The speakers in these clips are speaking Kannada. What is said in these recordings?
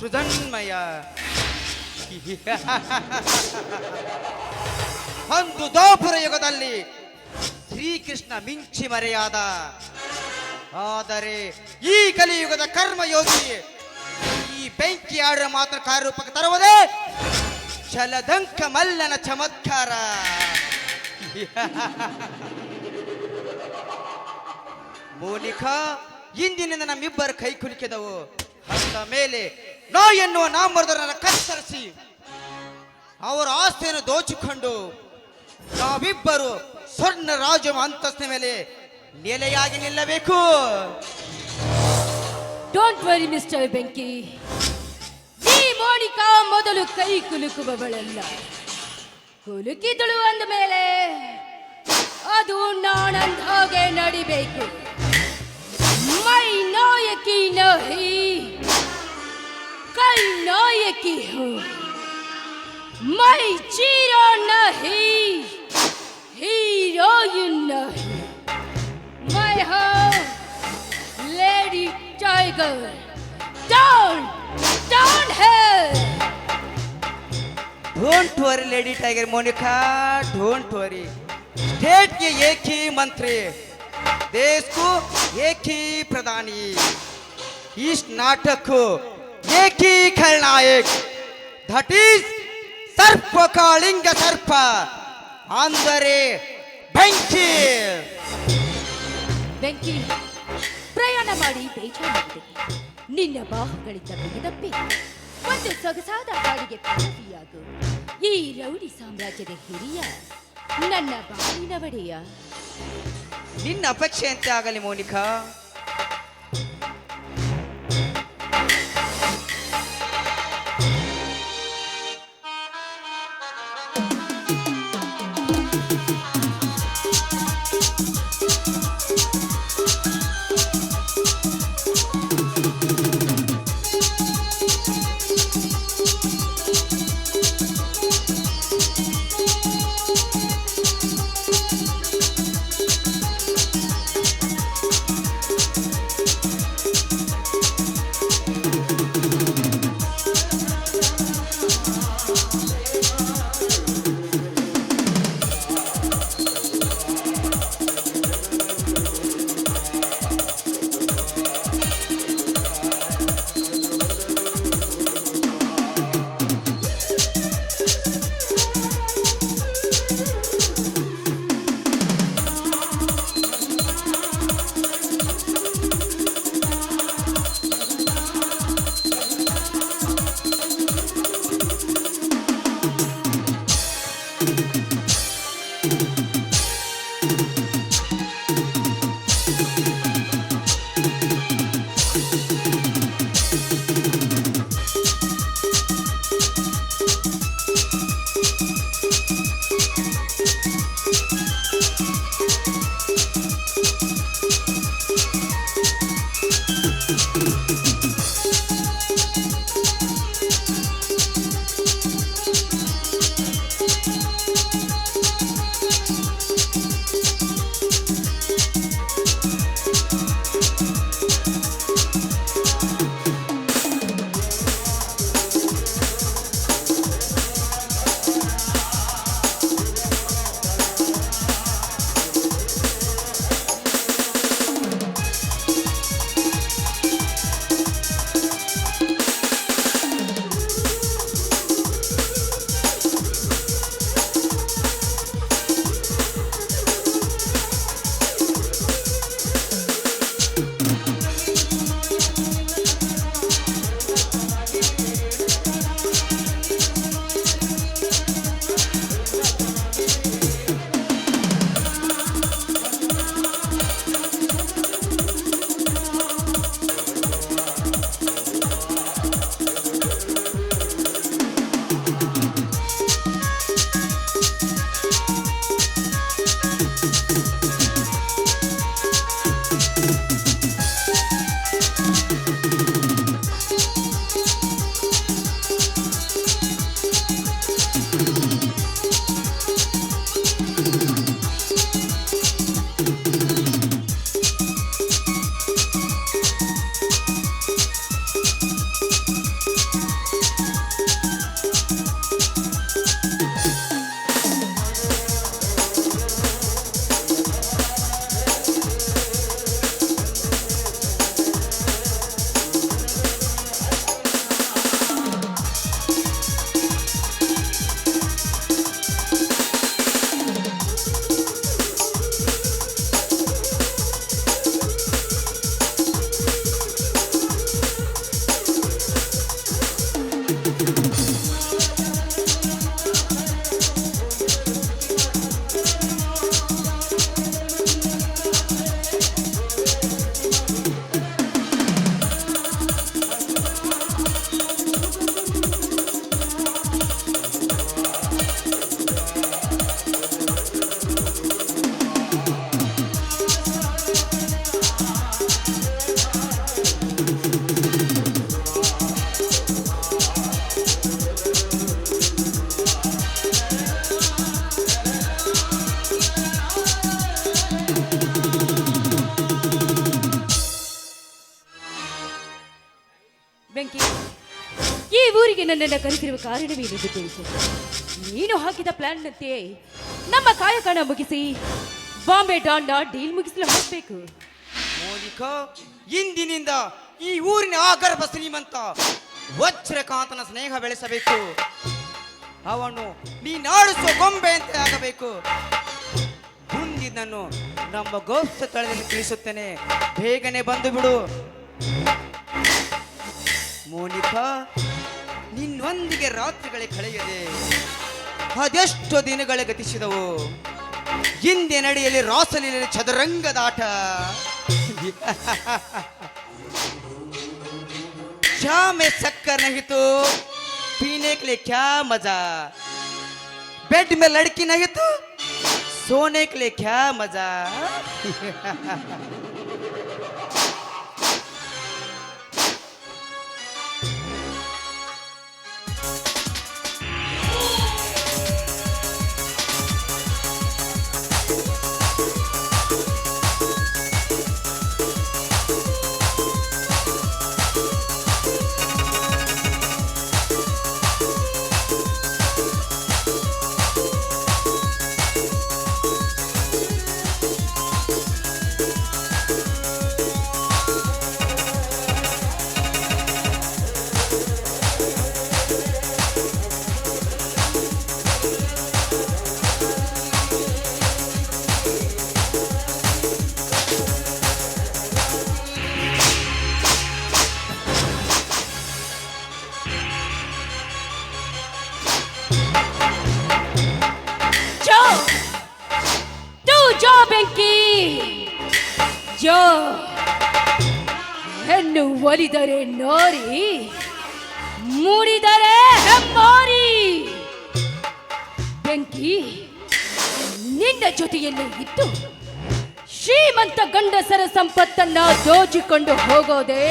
ಸೃಜನ್ಮಯ ಒಂದು ದ್ವಾಪರ ಯುಗದಲ್ಲಿ ಶ್ರೀಕೃಷ್ಣ ಮಿಂಚಿ ಮರೆಯಾದ. ಆದರೆ ಈ ಕಲಿಯುಗದ ಕರ್ಮಯೋಗಿ ಈ ಬೆಂಕಿ ಆಡುವ ಮಾತ್ರ ಕಾರ್ಯರೂಪಕ್ಕೆ ತರುವುದೇ ಛಲದಂಕ ಮಲ್ಲನ ಚಮತ್ಕಾರ. ಮೋನಿಕಾ, ಇಂದಿನಿಂದ ನಮ್ಮಿಬ್ಬರ ಕೈ ಕುಲುಕಿದವು. ಅಂದ ಮೇಲೆ ನಾ ಎನ್ನುವ ನಾಮರ್ದರನ್ನ ಕತ್ತರಿಸಿ ಅವರ ಆಸ್ತಿಯನ್ನು ದೋಚಿಕೊಂಡು ನಾವಿಬ್ಬರು ಸ್ವರ್ಣ ರಾಜ ಅಂತಸ್ತಿನ ಮೇಲೆ ನೆಲೆಯಾಗಿ ನಿಲ್ಲಬೇಕು. ಡೋಂಟ್ ವರಿ ಮಿಸ್ಟರ್ ಬೆಂಕಿ, ಈ ಮೋನಿಕಾ ಮೊದಲು ಕೈ ಕುಲುಕುವವಳಲ್ಲ. ಕುಲುಕಿದಳು ಅಂದ ಮೇಲೆ ಅದು ನಾನಂದ ಹಾಗೆ ನಡಿಬೇಕು. ಮೈ ನಾಯಕಿ ನಹಿ, ಕೈ ನಾಯಕಿ ಹೋ. ಮೈ ಚೀರೋ ನಹಿ, हीरोइन नहीं, मैं हूँ लेडी टाइगर. डॉन है. Don't worry lady tiger Monika, don't worry. State के एक ही मंत्री, देश को एक ही प्रधानी, इस नाटक को एक ही खलनायक, दैट इज सर्प कालिंग सर्प ಅಂದರೆ ಬೆಂಕಿ. ಬೆಂಕಿ, ಪ್ರಯಾಣ ಮಾಡಿ ಬೇಜಾರಾಗಿದೆ. ನಿನ್ನ ಬಾಹುಗಳಿಂದ ಬಿಗದಪ್ಪಿ ಒಂದು ಸೊಗಸಾದ ಬಾಡಿಗೆ ಪದವಿಯಾಗು. ಈ ರೌಡಿ ಸಾಮ್ರಾಜ್ಯದ ಹಿರಿಯ ನನ್ನ ಬಾಳಿನ ಒಡೆಯ. ನಿನ್ನ ಅಪೇಕ್ಷೆಯಂತೆ ಆಗಲಿ ಮೋನಿಕಾ. ನನ್ನನ್ನು ಕರೆಸಿರುವ ಕಾರಣವೇನೆಂದು ತಿಳಿಸು. ನೀನು ಹಾಕಿದ ಪ್ಲಾನ್ನಂತೆ ನಮ್ಮ ಕಾಯಕನ ಮುಗಿಸಿ ಬಾಂಬೆ ಡಾನ್ನ ಡೀಲ್ ಮುಗಿಸಲು ಹೋಗ್ಬೇಕು. ಮೋನಿಕಾ, ಇಂದಿನಿಂದ ಈ ಊರಿನ ಆಗರ್ಭ ಶ್ರೀಮಂತ ವಜ್ರಕಾಂತನ ಸ್ನೇಹ ಬೆಳೆಸಬೇಕು. ಅವನು ನೀನಾಡಿಸುವ ಗೊಂಬೆಯಂತೆ ಆಗಬೇಕು. ಮುಂದಿನನ್ನು ನಮ್ಮ ಗೋಪ್ತ ಸ್ಥಳದಲ್ಲಿ ತಿಳಿಸುತ್ತೇನೆ. ಬೇಗನೆ ಬಂದು ಬಿಡು. ಮೋನಿಕಾ, ನಿನ್ನೊಂದಿಗೆ ರಾತ್ರಿಗಳೇ ಕಳೆಯದೆ ಅದೆಷ್ಟು ದಿನಗಳೇ ಗತಿಸಿದವು. ಹಿಂದೆ ನಡೆಯಲಿ ರಾಸಲೀಲೆ ಚದುರಂಗದಾಟ. क्या में शक्कर नहीं तो पीने के लिए क्या मजा, बेड में लड़की नहीं तो सोने के लिए क्या मजा. ಜೋ ಹೆಣ್ಣು ಒಲಿದರೆ ನೋರಿ, ಮೂಡಿದರೆ ಹೆಮ್ಮಾರಿ. ಬೆಂಕಿ ನಿನ್ನ ಜೊತೆಯಲ್ಲಿ ಇದ್ದು ಶ್ರೀಮಂತ ಗಂಡಸರ ಸಂಪತ್ತನ್ನ ದೋಚಿಕೊಂಡು ಹೋಗೋದೇ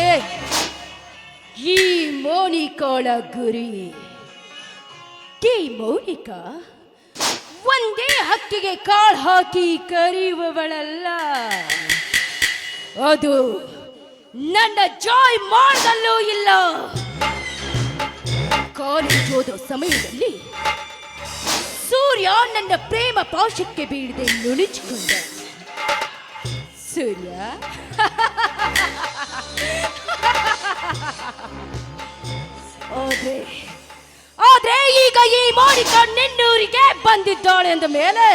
ಈ ಮೋನಿಕಾಳ ಗುರಿ. ಈ ಮೋನಿಕಾ ಒಂದೇ ಹಕ್ಕಿಗೆ ಕಾಳು ಹಾಕಿ ಕರೆಯುವವಳಲ್ಲ. ಅದು ನನ್ನ ಜಾಯ್ ಮಾಡಲ್ಲೂ ಇಲ್ಲ. ಕಾಲೇಜ್ ಓದೋ ಸಮಯದಲ್ಲಿ ಸೂರ್ಯ ನನ್ನ ಪ್ರೇಮ ಪಾಶಕ್ಕೆ ಬೀಳದೆ ನುಣುಚಿಕೊಂಡ. ಸೂರ್ಯ ಆದ್ರೆ ಈಗ ಈ ಮೋನಿಕಾ ನಿನ್ನೂರಿಗೆ ಬಂದಿದ್ದಾಳೆ ಅಂದ ಮೇಲೆ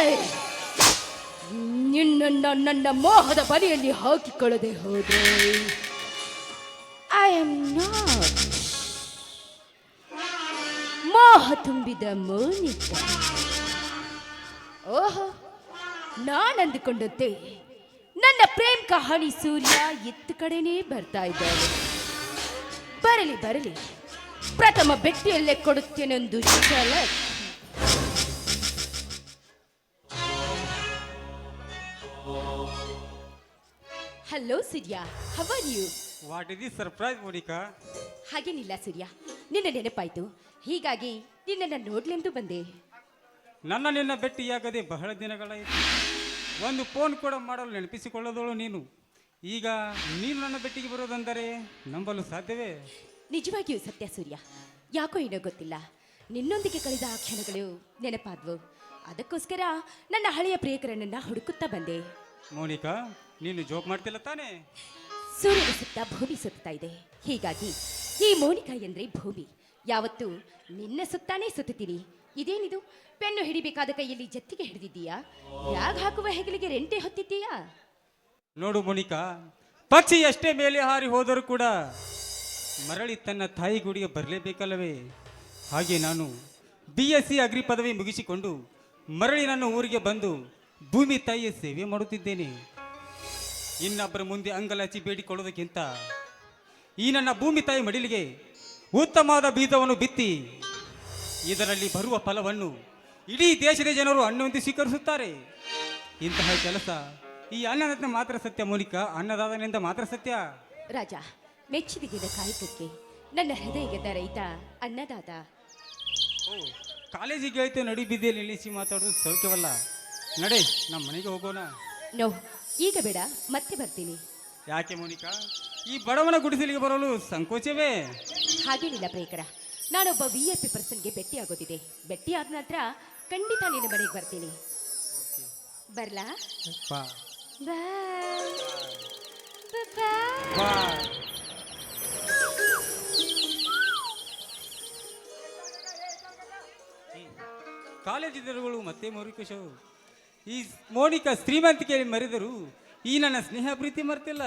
ನಿನ್ನನ್ನು ನನ್ನ ಮೋಹದ ಬಲಿಯಲ್ಲಿ ಹಾಕಿಕೊಳ್ಳದೆ ಹೋದ್ರೆ ಐ ಆಮ್ ನಾಟ್ ಮೋಹ ತುಂಬಿದ ಮೋನಿಕಾ. ಓಹೋ, ನಾನಂದುಕೊಂಡಂತೆ ನನ್ನ ಪ್ರೇಮ್ ಕಹಾನಿ ಸೂರ್ಯ ಎತ್ತ ಕಡೆನೇ ಬರ್ತಾ ಇದ್ದಾಳೆ. ಬರಲಿ ಬರಲಿ, ಪ್ರಥಮ ಭೇಟಿಯಲ್ಲೇ ಕೊಡುತ್ತೇನೆಂದು ಷರತ್ತು. Hello Surya, how are you? What is the surprise Monika? ಹಾಗೇನಿಲ್ಲ ಸೂರ್ಯ, ನಿನ್ನ ನೆನಪಾಯ್ತು, ಹೀಗಾಗಿ ನಿನ್ನನ್ನು ನೋಡ್ಲೆಂದು ಬಂದೆ. ನಿನ್ನ ಭೇಟಿಯಾಗದೆ ಬಹಳ ದಿನಗಳಾಯಿತು. ಒಂದು ಫೋನ್ ಕೂಡ ಮಾಡಲು ನೆನಪಿಸಿಕೊಳ್ಳೋದಳು ನೀನು. ಈಗ ನೀನು ನನ್ನ ಭೇಟಿಗೆ ಬರೋದಂದರೆ ನಂಬಲು ಸಾಧ್ಯವೇ? ನಿಜವಾಗಿಯೂ ಸತ್ಯ ಸೂರ್ಯ. ಯಾಕೋ ಏನೋ ಗೊತ್ತಿಲ್ಲ, ನಿನ್ನೊಂದಿಗೆ ಕಳೆದ ಆ ಕ್ಷಣಗಳು ನೆನಪಾದ್ವು. ಅದಕ್ಕೋಸ್ಕರ ನನ್ನ ಹಳೆಯ ಪ್ರಿಯಕರನನ್ನ ಹುಡುಕುತ್ತಾ ಬಂದೆ. ಮೋನಿಕಾ, ನೀನು ಜೋಕ್ ಮಾಡ್ತಿಲ್ಲ ತಾನೇ? ಸೂರ್ಯನ ಸುತ್ತ ಭೂಮಿ ಸುತ್ತಾ ಇದೆ, ಹೀಗಾಗಿ ಈ ಮೋನಿಕಾ ಎಂದ್ರೆ ಭೂಮಿ. ಯಾವತ್ತೂ ನಿನ್ನ ಸುತ್ತಾನೇ ಸುತ್ತೀರಿ. ಇದೇನಿದು, ಪೆನ್ನು ಹಿಡಿಬೇಕಾದ ಕೈಯಲ್ಲಿ ಜತ್ತಿಗೆ ಹಿಡಿದಿದ್ದೀಯಾ? ಬ್ಯಾಗ್ ಹಾಕುವ ಹೆಗಲಿಗೆ ರೆಂಟೆ ಹೊತ್ತಿದ್ದೀಯಾ? ನೋಡು ಮೋನಿಕಾ, ಪಕ್ಷಿ ಎಷ್ಟೇ ಮೇಲೆ ಹಾರಿ ಹೋದರೂ ಕೂಡ ಮರಳಿ ತನ್ನ ತಾಯಿ ಗುಡಿಗೆ ಬರಲೇಬೇಕಲ್ಲವೇ? ಹಾಗೆ ನಾನು BSc ಅಗ್ರಿ ಪದವಿ ಮುಗಿಸಿಕೊಂಡು ಮರಳಿ ನನ್ನ ಊರಿಗೆ ಬಂದು ಭೂಮಿ ತಾಯಿಯ ಸೇವೆ ಮಾಡುತ್ತಿದ್ದೇನೆ. ಇನ್ನೊಬ್ಬರ ಮುಂದೆ ಅಂಗಲಾಚಿ ಬೇಡಿಕೊಳ್ಳೋದಕ್ಕಿಂತ ಈ ನನ್ನ ಭೂಮಿ ತಾಯಿ ಮಡಿಲಿಗೆ ಉತ್ತಮವಾದ ಬೀಜವನ್ನು ಬಿತ್ತಿ ಇದರಲ್ಲಿ ಬರುವ ಫಲವನ್ನು ಇಡೀ ದೇಶದ ಜನರು ಅನ್ನವೆಂದು ಸ್ವೀಕರಿಸುತ್ತಾರೆ. ಇಂತಹ ಕೆಲಸ ಈ ಅನ್ನದಾತನ ಮಾತ್ರ ಸತ್ಯ ಮೋನಿಕಾ, ಅನ್ನದಾತನಿಂದ ಮಾತ್ರ ಸತ್ಯ. ರಾಜ, ಮೆಚ್ಚಿದ ಕಾಯಕಕ್ಕೆ ನನ್ನ ಹೃದಯದ ರೈತ ಅನ್ನದಾತ. ಓ, ಕಾಲೇಜಿಗೆ ಆಯ್ತು ನಡಿ ಬಿದ್ದೆ ನಿಲ್ಲಿಸಿ ಮಾತಾಡೋದು ಸೌಖ್ಯವಲ್ಲ. ನಡೆ, ನಮ್ಮ ಮನೆಗೆ ಹೋಗೋಣ. ನೋ, ಈಗ ಬೇಡ, ಮತ್ತೆ ಬರ್ತೀನಿ. ಯಾಕೆ ಮೋನಿಕಾ, ಈ ಬಡವನ ಗುಡಿಸಲಿಗೆ ಬರಲು ಸಂಕೋಚವೇ? ಹಾಗೇನಿಲ್ಲ ಪ್ರೇಕರ, ನಾನೊಬ್ಬ VIP ಪರ್ಸನ್ಗೆ ಭೇಟಿ ಆಗೋದಿದೆ. ಭೇಟಿ ಆದ ನಂತರ ಖಂಡಿತ ನಿನ್ನ ಮನೆಗೆ ಬರ್ತೀನಿ. ಬರ್ಲಾ? ಬಾ ಬಾಯ್. ಬಾ. ಕಾಲೇಜ್ ದಿನಗಳು ಮತ್ತೆ ಮರುಕೇಶವ್. ಈ ಮೋನಿಕಾ ಶ್ರೀಮಂತಿಕೆಯಲ್ಲಿ ಮರೆದರು ಈ ನನ್ನ ಸ್ನೇಹ ಪ್ರೀತಿ ಮರ್ತಿಲ್ಲ.